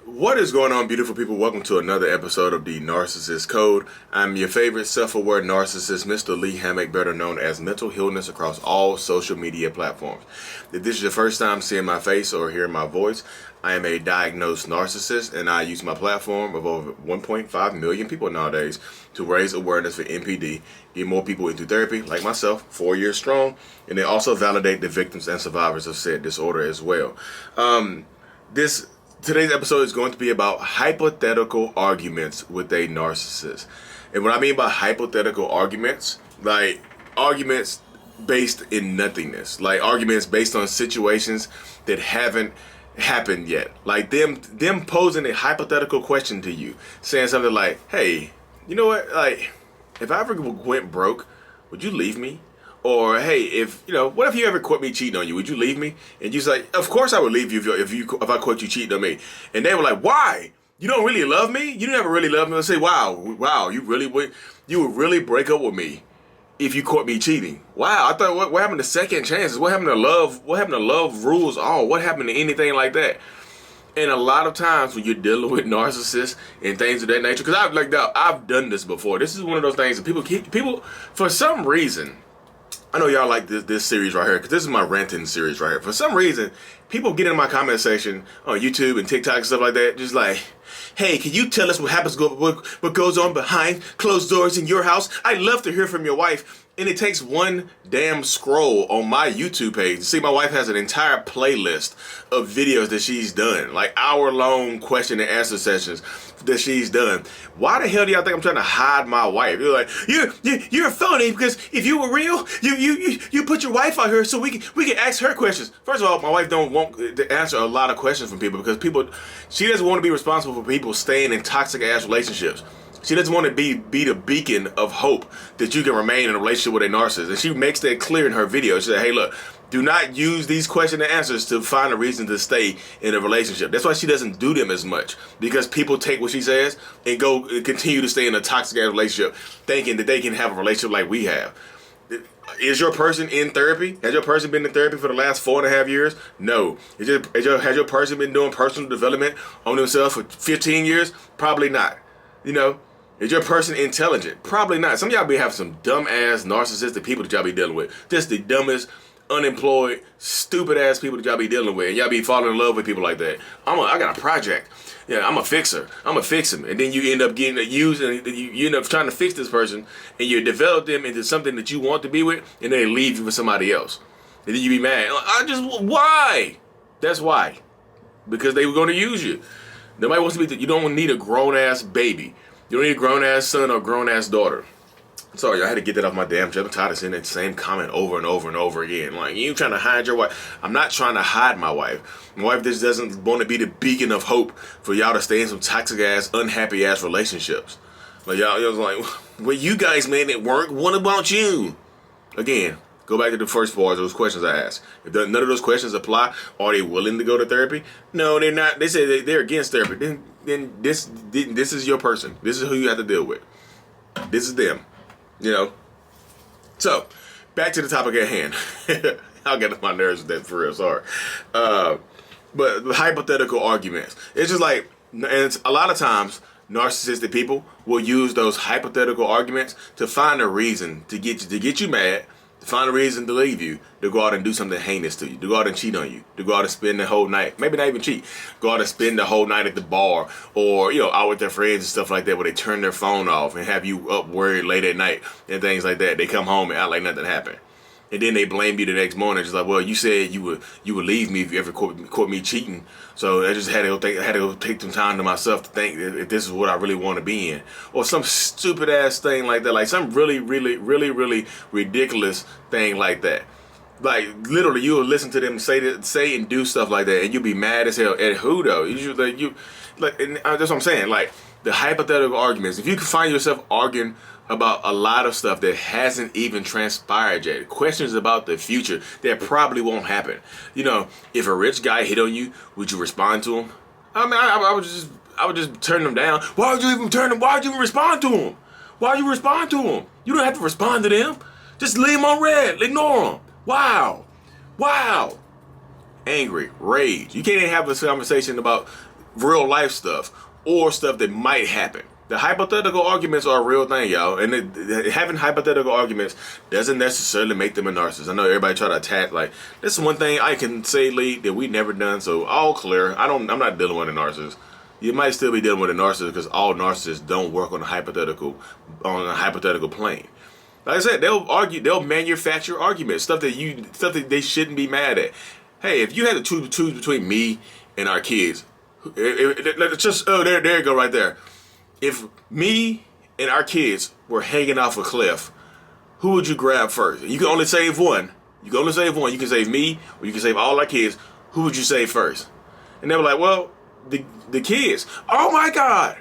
What is going on, beautiful people? Welcome to another episode of the Narcissist Code. I'm your favorite self-aware narcissist, Mr. Lee Hammock, better known as Mental Healness across all social media platforms. If this is your first time seeing my face or hearing my voice, I am a diagnosed narcissist, and I use my platform of over 1.5 million people nowadays to raise awareness for NPD, get more people into therapy, like myself, 4 years strong, and then also validate the victims and survivors of said disorder as well. Today's episode is going to be about hypothetical arguments with a narcissist. And what I mean by hypothetical arguments, like arguments based in nothingness, like arguments based on situations that haven't happened yet. Like them posing a hypothetical question to you, saying something like, hey, you know what, like, if I ever went broke, would you leave me? Or, hey, what if you ever caught me cheating on you? Would you leave me? And you say, of course I would leave you if I caught you cheating on me. And they were like, why? You don't really love me? You never really loved me. I say, wow, you would really break up with me if you caught me cheating. Wow, I thought, what happened to second chances? What happened to love? What happened to love rules all? What happened to anything like that? And a lot of times when you're dealing with narcissists and things of that nature, because I've done this before. This is one of those things that people for some reason. I know y'all like this series right here, because this is my ranting series right here. For some reason, people get in my comment section on YouTube and TikTok and stuff like that, just like, hey, can you tell us what goes on behind closed doors in your house? I'd love to hear from your wife. And it takes one damn scroll on my YouTube page. See, my wife has an entire playlist of videos that she's done, like hour-long question and answer sessions that she's done. Why the hell do y'all think I'm trying to hide my wife? You're like, you're phony, because if you were real, you put your wife out here so we can ask her questions. First of all, my wife don't want to answer a lot of questions from people, because she doesn't want to be responsible for people staying in toxic ass relationships. She doesn't want to be the beacon of hope that you can remain in a relationship with a narcissist. And she makes that clear in her video. She said, hey, look, do not use these question and answers to find a reason to stay in a relationship. That's why she doesn't do them as much, because people take what she says and continue to stay in a toxic relationship thinking that they can have a relationship like we have. Is your person in therapy? Has your person been in therapy for the last 4.5 years? No. Has your person been doing personal development on themselves for 15 years? Probably not. Is your person intelligent? Probably not. Some of y'all be having some dumb-ass narcissistic people that y'all be dealing with. Just the dumbest, unemployed, stupid-ass people that y'all be dealing with. And y'all be falling in love with people like that. I got a project. Yeah, I'm a fixer. I'm a fix him. And then you end up getting used, and you end up trying to fix this person, and you develop them into something that you want to be with, and they leave you for somebody else. And then you be mad. Why? That's why. Because they were going to use you. Nobody wants to be, you don't need a grown-ass baby. You don't need a grown-ass son or grown-ass daughter. Sorry, I had to get that off my damn chest. I'm tired of seeing that same comment over and over and over again. Like, you trying to hide your wife. I'm not trying to hide my wife. My wife just doesn't want to be the beacon of hope for y'all to stay in some toxic-ass, unhappy-ass relationships. Like, y'all was like, well, you guys made it work. What about you? Again, go back to the first part of those questions I asked. If none of those questions apply, are they willing to go to therapy? No, they're not. They say they're against therapy. Then this is your person. This is who you have to deal with. This is them. So, back to the topic at hand. I'll get on my nerves with that, for real, sorry. But the hypothetical arguments. It's just like, and a lot of times, narcissistic people will use those hypothetical arguments to find a reason to get you mad, to find a reason to leave you, to go out and do something heinous to you, to go out and cheat on you, to go out and spend the whole night, maybe not even cheat, go out and spend the whole night at the bar, or, out with their friends and stuff like that, where they turn their phone off and have you up worried late at night and things like that. They come home and act like nothing happened. And then they blame you the next morning, just like, well, you said you would leave me if you ever caught me cheating. So I just had to go take some time to myself to think if this is what I really want to be in, or some stupid ass thing like that, like some really, really, really, really ridiculous thing like that. Like, literally, you will listen to them say and do stuff like that, and you'll be mad as hell at who though? And that's what I'm saying. Like, the hypothetical arguments. If you can find yourself arguing about a lot of stuff that hasn't even transpired yet, questions about the future that probably won't happen. If a rich guy hit on you, would you respond to him? I mean, I would just turn them down. Why would you even turn them? Why would you even respond to him? Why would you respond to him? You don't have to respond to them. Just leave them on red. Ignore them. Wow. Angry, rage. You can't even have a conversation about real life stuff or stuff that might happen. The hypothetical arguments are a real thing, y'all. And having hypothetical arguments doesn't necessarily make them a narcissist. I know everybody try to attack, like, this is one thing I can say, Lee, that we never done, so all clear. I'm not dealing with a narcissist. You might still be dealing with a narcissist because all narcissists don't work on a hypothetical plane. Like I said, they'll manufacture arguments, stuff that they shouldn't be mad at. Hey, if you had to choose between me and our kids, there you go right there. If me and our kids were hanging off a cliff, who would you grab first? You can only save one. You can save me, or you can save all our kids. Who would you save first? And they were like, well, the kids. Oh my God.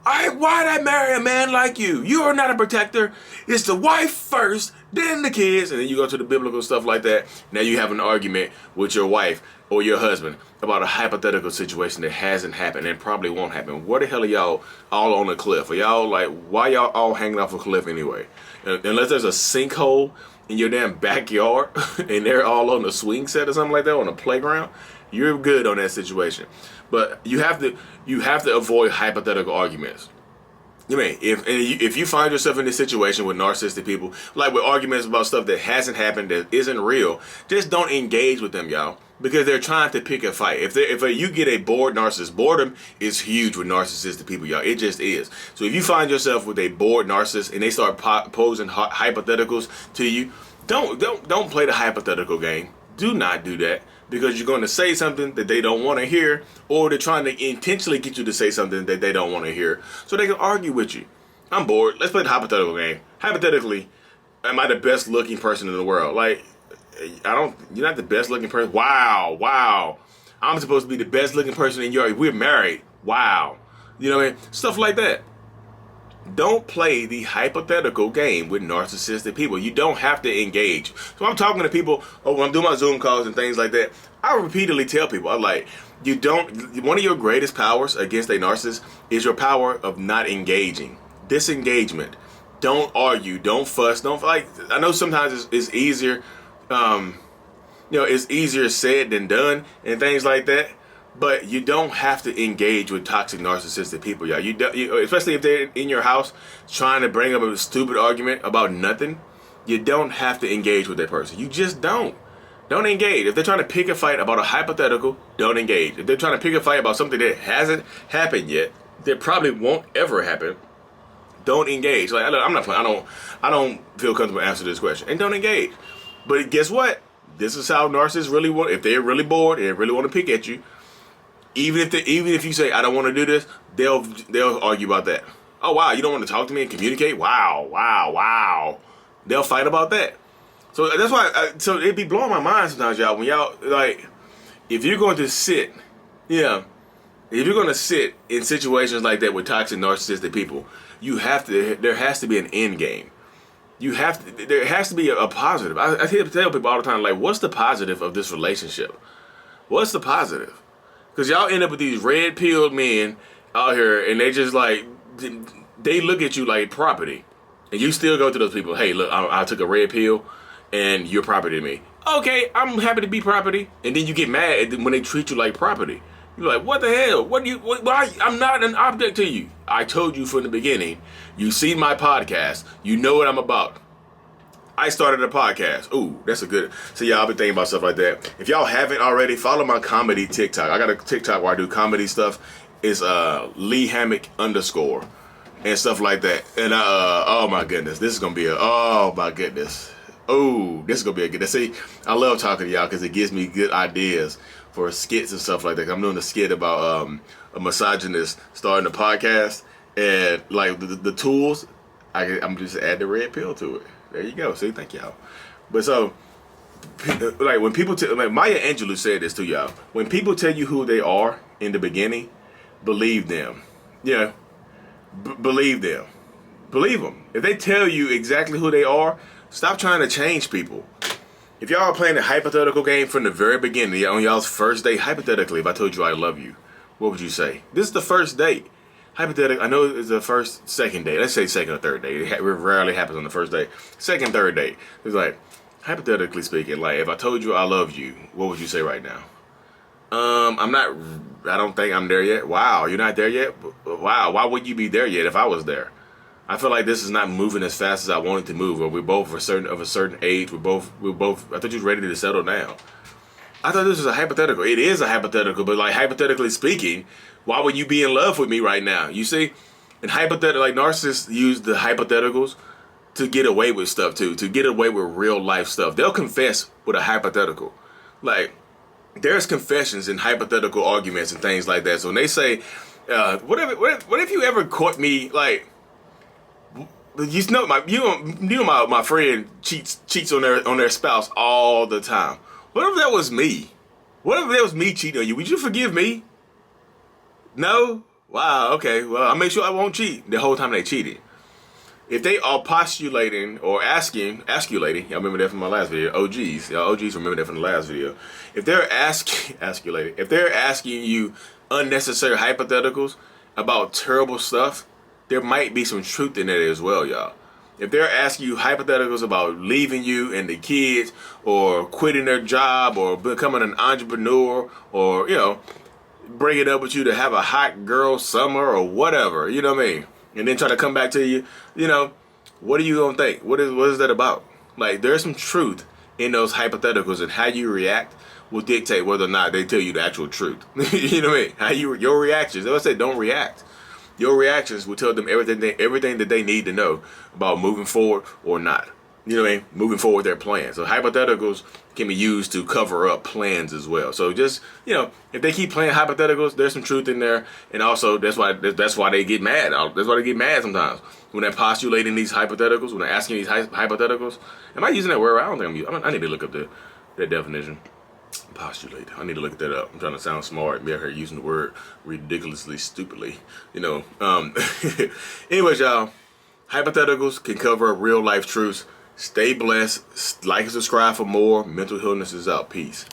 Why'd I marry a man like you? You are not a protector. It's the wife first, then the kids. And then you go to the biblical stuff like that. Now you have an argument with your wife or your husband about a hypothetical situation that hasn't happened and probably won't happen. Where the hell are y'all all on a cliff? Are y'all like, why y'all all hanging off a cliff anyway? Unless there's a sinkhole in your damn backyard and they're all on a swing set or something like that on a playground, you're good on that situation. But you have to avoid hypothetical arguments. I mean, if you find yourself in this situation with narcissistic people, like with arguments about stuff that hasn't happened, that isn't real, just don't engage with them, y'all, because they're trying to pick a fight. If you get a bored narcissist, boredom is huge with narcissistic people, y'all. It just is. So if you find yourself with a bored narcissist and they start posing hypotheticals to you, don't play the hypothetical game. Do not do that. Because you're going to say something that they don't want to hear, or they're trying to intentionally get you to say something that they don't want to hear, so they can argue with you. I'm bored. Let's play the hypothetical game. Hypothetically, am I the best looking person in the world? Like, you're not the best looking person. Wow. I'm supposed to be the best looking person in your, we're married. Wow. You know what I mean? Stuff like that. Don't play the hypothetical game with narcissistic people. You don't have to engage. So I'm talking to people, when I'm doing my Zoom calls and things like that, I repeatedly tell people, I'm like, one of your greatest powers against a narcissist is your power of not engaging. Disengagement. Don't argue. Don't fuss. Don't like. I know sometimes it's easier, it's easier said than done and things like that. But you don't have to engage with toxic narcissistic people, y'all. Especially if they're in your house trying to bring up a stupid argument about nothing. You don't have to engage with that person. You just don't. Don't engage. If they're trying to pick a fight about a hypothetical, don't engage. If they're trying to pick a fight about something that hasn't happened yet, that probably won't ever happen, don't engage. Like, I'm not playing. I don't feel comfortable answering this question. And don't engage. But guess what? This is how narcissists really want. If they're really bored and really want to pick at you, even if you say I don't want to do this, they'll argue about that. Oh wow, you don't want to talk to me and communicate? Wow. They'll fight about that. So that's why. So it'd be blowing my mind sometimes, y'all. When y'all like, if you're going to sit in situations like that with toxic narcissistic people, there has to be an end game. There has to be a positive. I tell people all the time, like, what's the positive of this relationship? What's the positive? Because y'all end up with these red-pilled men out here, and they just like, they look at you like property. And you still go to those people, hey, look, I took a red pill, and you're property to me. Okay, I'm happy to be property. And then you get mad when they treat you like property. You're like, what the hell? Why? I'm not an object to you. I told you from the beginning. You've seen my podcast. You know what I'm about. I started a podcast. Ooh, that's a good. So y'all been thinking about stuff like that. If y'all haven't already, follow my comedy TikTok. I got a TikTok where I do comedy stuff. It's Lee Hammock _ and stuff like that. And oh my goodness, this is gonna be oh my goodness. Oh, this is gonna be a good. See, I love talking to y'all because it gives me good ideas for skits and stuff like that. I'm doing a skit about a misogynist starting a podcast, and like the tools, I'm just add the red pill to it. There you go. See, thank y'all. But so, like when people like Maya Angelou said this to y'all. When people tell you who they are in the beginning, believe them. Yeah, believe them. Believe them. If they tell you exactly who they are, stop trying to change people. If y'all are playing a hypothetical game from the very beginning, on y'all's first date, hypothetically, if I told you I love you, what would you say? This is the first date. Hypothetically, I know it's the second date. Let's say second or third date. It rarely happens on the first date. Second, third date. It's like, hypothetically speaking, like if I told you I love you, what would you say right now? I'm not. I don't think I'm there yet. Wow, you're not there yet. Wow, why would you be there yet if I was there? I feel like this is not moving as fast as I wanted to move. Or we're both of a certain age. We're both. I thought you was ready to settle down. I thought this was a hypothetical. It is a hypothetical, but like hypothetically speaking, why would you be in love with me right now? You see, and hypothetical, like narcissists use the hypotheticals to get away with stuff too, to get away with real life stuff. They'll confess with a hypothetical. Like, there's confessions in hypothetical arguments and things like that. So when they say, what if you ever caught me, like, you know my friend cheats on their spouse all the time. What if that was me? What if that was me cheating on you? Would you forgive me? No? Wow, okay. Well, I'll make sure I won't cheat the whole time they cheated. If they are postulating or asculating, y'all remember that from my last video, OGs. Y'all OGs remember that from the last video. If they're if they're asking you unnecessary hypotheticals about terrible stuff, there might be some truth in that as well, y'all. If they're asking you hypotheticals about leaving you and the kids, or quitting their job, or becoming an entrepreneur, or, you know, bringing up with you to have a hot girl summer or whatever, you know what I mean? And then try to come back to you, you know, what are you gonna think? What is that about? Like, there's some truth in those hypotheticals, and how you react will dictate whether or not they tell you the actual truth. You know what I mean? Your reactions. As I said, don't react. Your reactions will tell them everything that they need to know about moving forward or not. You know what I mean? Moving forward their plans. So hypotheticals can be used to cover up plans as well. So just, you know, if they keep playing hypotheticals, there's some truth in there. And also that's why they get mad. That's why they get mad sometimes. When they're postulating these hypotheticals, when they're asking these hypotheticals. Am I using that word? I don't think I'm using. I need to look up that definition. Postulate. I need to look that up. I'm trying to sound smart. Be out here using the word ridiculously stupidly. You know. Anyways, y'all, hypotheticals can cover up real life truths. Stay blessed. Like and subscribe for more. Mental Illness is out. Peace.